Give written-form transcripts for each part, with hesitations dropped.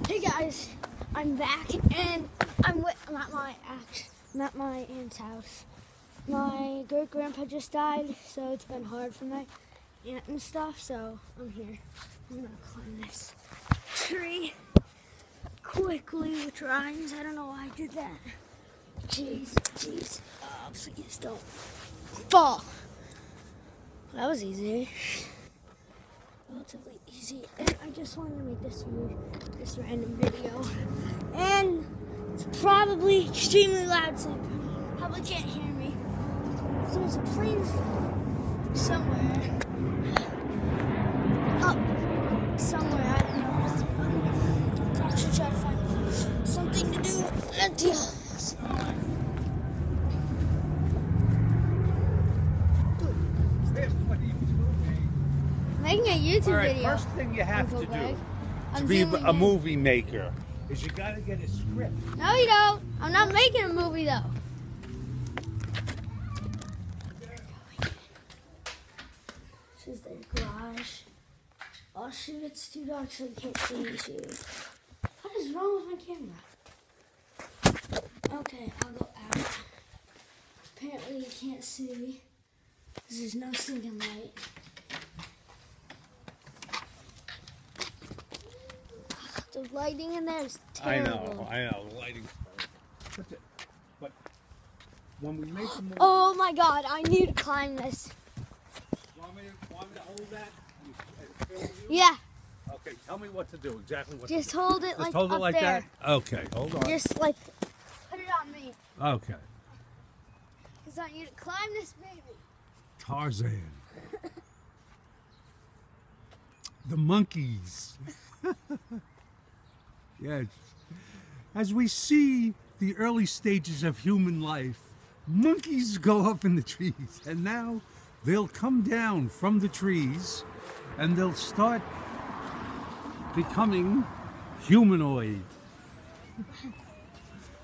Hey guys, I'm back and I'm at my aunt's house. My great grandpa just died, so it's been hard for my aunt and stuff. So I'm here. I'm gonna climb this tree quickly with Ryan's. I don't know why I did that. Jeez. Oh, please don't fall. That was easy. Relatively easy, and I just wanted to make this random video, and it's probably extremely loud, so you probably can't hear me. So there's a plane somewhere, up somewhere, I don't know. I should try to find something to do at the office. Making a YouTube video. First thing you have to do to be a movie maker is you got to get a script. No, you don't. I'm not making a movie though. This is their garage. Oh shoot, it's too dark so you can't see me shoot. What is wrong with my camera? Okay, I'll go out. Apparently you can't see because there's no stinking light. The lighting in there is terrible. I know, the lighting. But when we make a movie... Oh my god, I need to climb this. Want me to hold that? Yeah. Okay, tell me what to do, exactly what Just to do. hold it Just like hold it up like there. that? Okay, hold on. Just like put it on me. Okay. Because I need to climb this baby. Tarzan. The monkeys. Yes. As we see the early stages of human life, monkeys go up in the trees, and now they'll come down from the trees and they'll start becoming humanoid.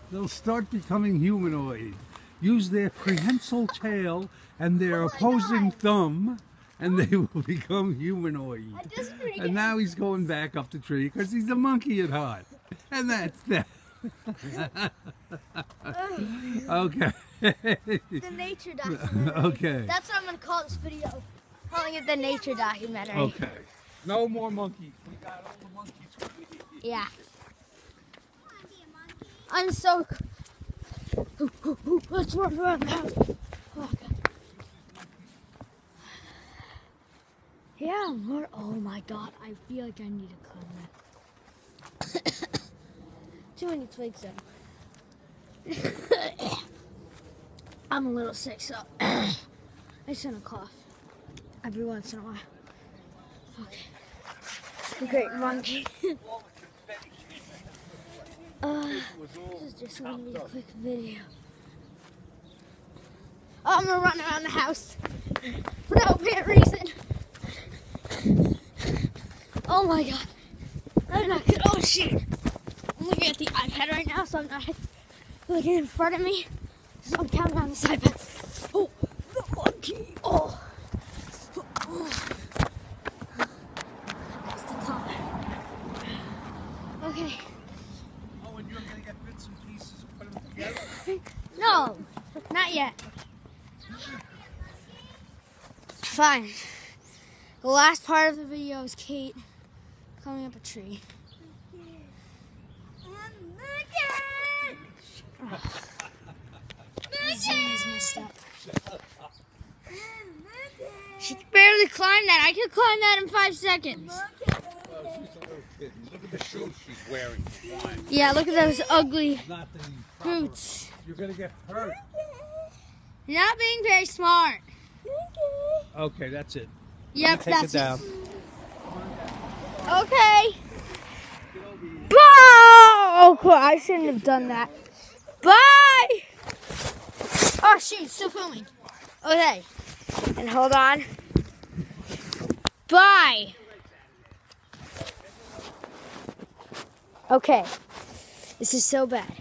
They'll start becoming humanoid. Use their prehensile tail and their opposing thumb, and they will become humanoid. And now he's going back up the tree because he's a monkey at heart. And that's that. Okay. The nature documentary. Okay. That's what I'm going to call this video. Calling it the nature documentary. Okay. No more monkeys. We got all the monkeys we need. Yeah. I'm so... Let's run around the house. Oh, God. Yeah, more. Oh my god, I feel like I need to climb that. Too many twigs though. I'm a little sick, so I just gonna cough every once in a while. Okay. The great monkey. This is just gonna be a quick video. Oh, I'm gonna run around the house for no apparent reason. Oh my god. I'm not good. Oh shit. I'm looking at the iPad right now, so I'm not looking in front of me. So I'm counting on this iPad. Oh, the monkey. Oh. That's the color. Okay. Oh, and you're going to get bits and pieces and put them together? No, not yet. Fine. The last part of the video is Kate climbing up a tree. Zina's messed up. She can barely climb that. I could climb that in 5 seconds. Oh, she's a little kid. Look at the shoes she's wearing. Yeah, look at those ugly Not the proper, boots. You're going to get hurt. You're not being very smart. Okay, that's it. Yep, Take that's it down. Okay. Bye! Oh, cool. I shouldn't have done that. Bye! Oh, shoot. It's still filming. Okay. And hold on. Bye. Okay. This is so bad.